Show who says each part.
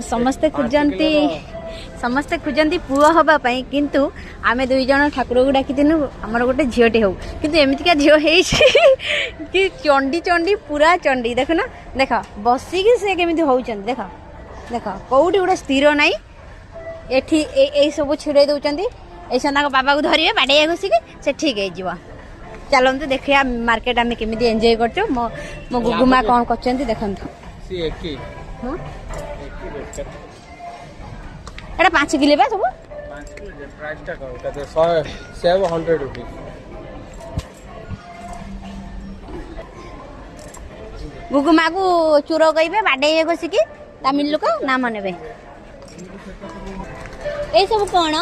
Speaker 1: समस्ते खोजती पुआ हवापाई किंतु आमे दुई जन ठाकुर को डाकी आमर गोटे झीटे हो किंतु एमतिका झील है कि चंडी चंडी पूरा चंडी देख ना देख बसिकी से केमी होती देख देख कौटी गोटे स्थिर नाई एठी सब छिड़े दौरान ऐसा बाबा को धरिए बाड़े घुसिकी से ठीक है चलते देखिए मार्केट आम केमी एंजॉय कर मो गुगुमा कौन कर देखु एटा 5 किलो बा सब
Speaker 2: 5 किलो प्राइस टा कम कहते 100 रुपीस
Speaker 1: गुगुमा को चूर कहे बाडे बसिकी तमिल लोक नाम नेबे ए सब कौन